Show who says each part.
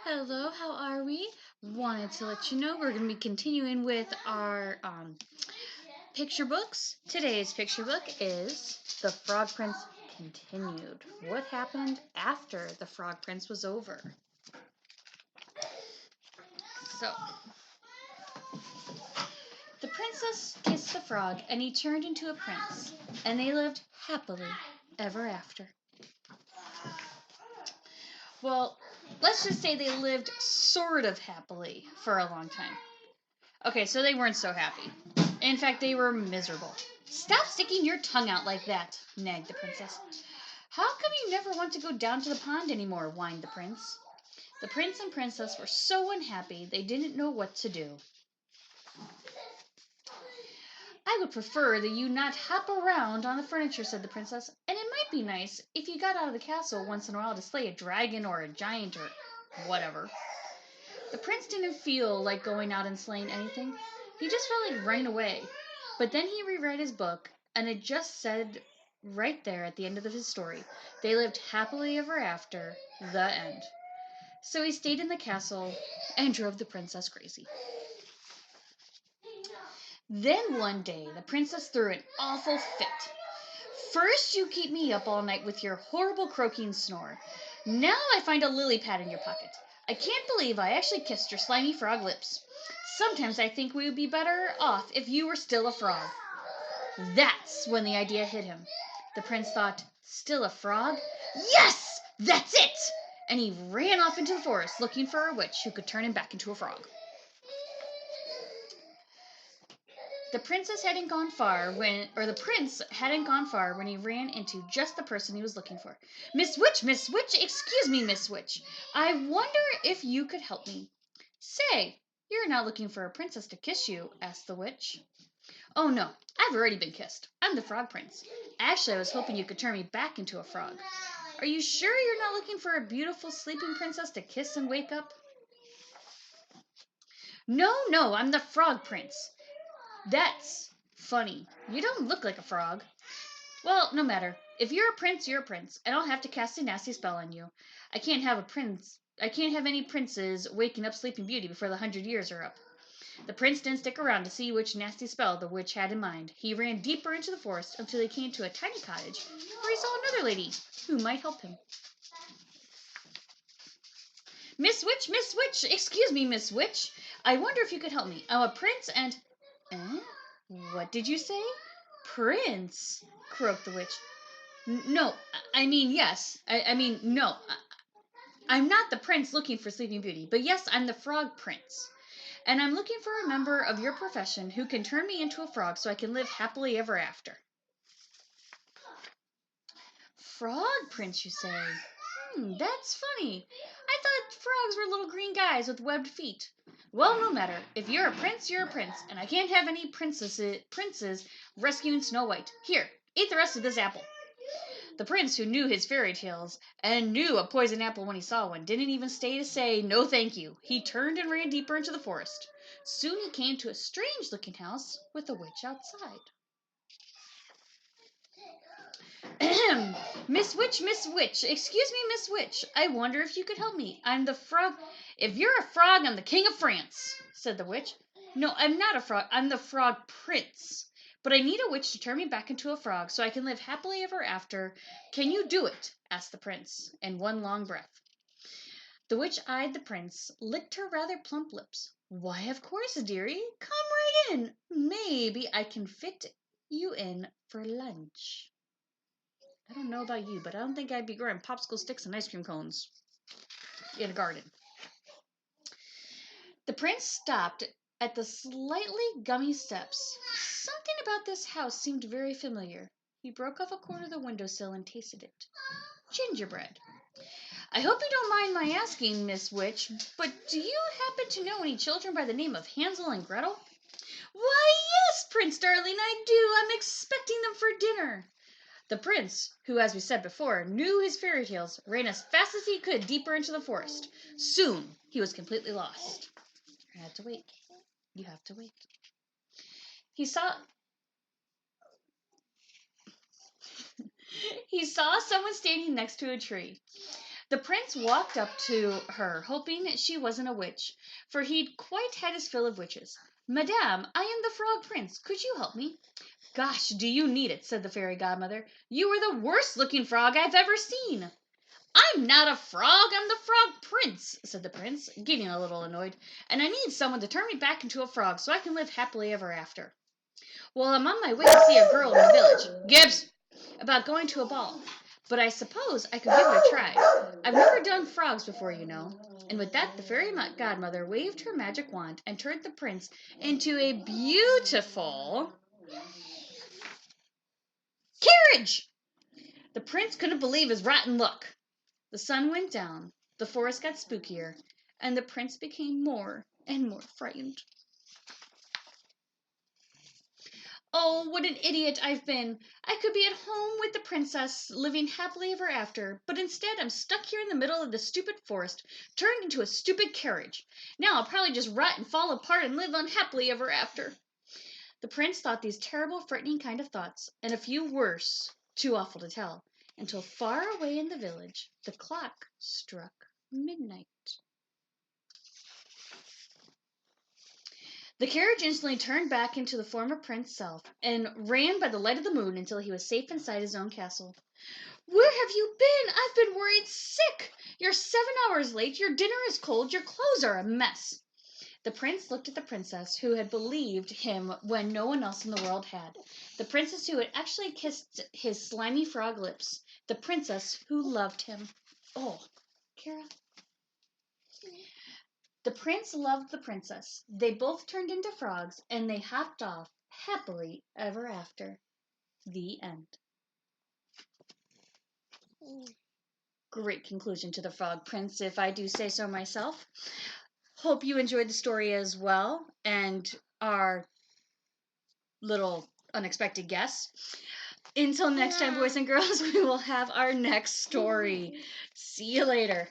Speaker 1: Hello, how are we? Wanted to let you know we're going to be continuing with our picture books. Today's picture book is The Frog Prince Continued. What happened after The Frog Prince was over? So, the princess kissed the frog and he turned into a prince, and they lived happily ever after. Well, let's just say they lived sort of happily for a long time. Okay, so they weren't so happy. In fact, they were miserable. Stop sticking your tongue out like that, nagged the princess. How come you never want to go down to the pond anymore, whined the prince. The prince and princess were so unhappy they didn't know what to do. I would prefer that you not hop around on the furniture, said the princess, and it might be nice if you got out of the castle once in a while to slay a dragon or a giant or whatever. The prince didn't feel like going out and slaying anything. He just felt like running away. But then he reread his book, and it just said right there at the end of his story, they lived happily ever after, the end. So he stayed in the castle and drove the princess crazy. Then one day, the princess threw an awful fit. First, you keep me up all night with your horrible croaking snore. Now I find a lily pad in your pocket. I can't believe I actually kissed your slimy frog lips. Sometimes I think we would be better off if you were still a frog. That's when the idea hit him. The prince thought, still a frog? Yes, that's it! And he ran off into the forest looking for a witch who could turn him back into a frog. The prince hadn't gone far when he ran into just the person he was looking for. Miss Witch, excuse me, Miss Witch. I wonder if you could help me. Say, you're not looking for a princess to kiss you, asked the witch. Oh no, I've already been kissed. I'm the frog prince. Actually, I was hoping you could turn me back into a frog. Are you sure you're not looking for a beautiful sleeping princess to kiss and wake up? No, I'm the frog prince. That's funny. You don't look like a frog. Well, no matter. If you're a prince, you're a prince, and I'll have to cast a nasty spell on you. I can't have any princes waking up Sleeping Beauty before the 100 years are up. The prince didn't stick around to see which nasty spell the witch had in mind. He ran deeper into the forest until he came to a tiny cottage where he saw another lady who might help him. Miss Witch, excuse me, Miss Witch. I wonder if you could help me. I'm a prince and... Eh? What did you say? Prince, croaked the witch. No, I mean, yes. No. I'm not the prince looking for Sleeping Beauty, but yes, I'm the frog prince. And I'm looking for a member of your profession who can turn me into a frog so I can live happily ever after. Frog prince, you say? That's funny. I thought frogs were little green guys with webbed feet. Well, no matter. If you're a prince, you're a prince, and I can't have any princes rescuing Snow White. Here, eat the rest of this apple. The prince, who knew his fairy tales and knew a poison apple when he saw one, didn't even stay to say no thank you. He turned and ran deeper into the forest. Soon he came to a strange-looking house with a witch outside. Miss Witch, excuse me, Miss Witch. I wonder if you could help me. I'm the frog. If you're a frog, I'm the king of France, said the witch. No, I'm not a frog. I'm the frog prince. But I need a witch to turn me back into a frog so I can live happily ever after. Can you do it? Asked the prince in one long breath. The witch eyed the prince, licked her rather plump lips. Why, of course, dearie. Come right in. Maybe I can fit you in for lunch. I don't know about you, but I don't think I'd be growing popsicle sticks and ice cream cones in a garden. The prince stopped at the slightly gummy steps. Something about this house seemed very familiar. He broke off a corner of the windowsill and tasted it. Gingerbread. I hope you don't mind my asking, Miss Witch, but do you happen to know any children by the name of Hansel and Gretel? Why, yes, Prince darling, I do. I'm expecting them for dinner. The prince, who, as we said before, knew his fairy tales, ran as fast as he could deeper into the forest. Soon he was completely lost. You have to wait. You have to wait. He saw someone standing next to a tree. The prince walked up to her, hoping she wasn't a witch, for he'd quite had his fill of witches. Madame, I am the Frog Prince. Could you help me? Gosh, do you need it, said the fairy godmother. You are the worst looking frog I've ever seen. I'm not a frog, I'm the Frog Prince, said the prince, getting a little annoyed, and I need someone to turn me back into a frog so I can live happily ever after. Well, I'm on my way to see a girl in the village, Gibbs, about going to a ball. But I suppose I could give it a try. I've never done frogs before, you know. And with that, the fairy godmother waved her magic wand and turned the prince into a beautiful carriage. The prince couldn't believe his rotten luck. The sun went down, the forest got spookier, and the prince became more and more frightened. Oh, what an idiot I've been! I could be at home with the princess, living happily ever after, but instead I'm stuck here in the middle of the stupid forest, turned into a stupid carriage. Now I'll probably just rot and fall apart and live unhappily ever after. The prince thought these terrible, frightening kind of thoughts, and a few worse, too awful to tell, until far away in the village the clock struck midnight. The carriage instantly turned back into the former prince's self, and ran by the light of the moon until he was safe inside his own castle. Where have you been? I've been worried sick. You're 7 hours late, your dinner is cold, your clothes are a mess. The prince looked at the princess, who had believed him when no one else in the world had. The princess who had actually kissed his slimy frog lips. The princess who loved him. Oh, Kara. The prince loved the princess. They both turned into frogs, and they hopped off happily ever after. The end. Great conclusion to The Frog Prince, if I do say so myself. Hope you enjoyed the story as well, and our little unexpected guess. Until next time, boys and girls, we will have our next story. See you later.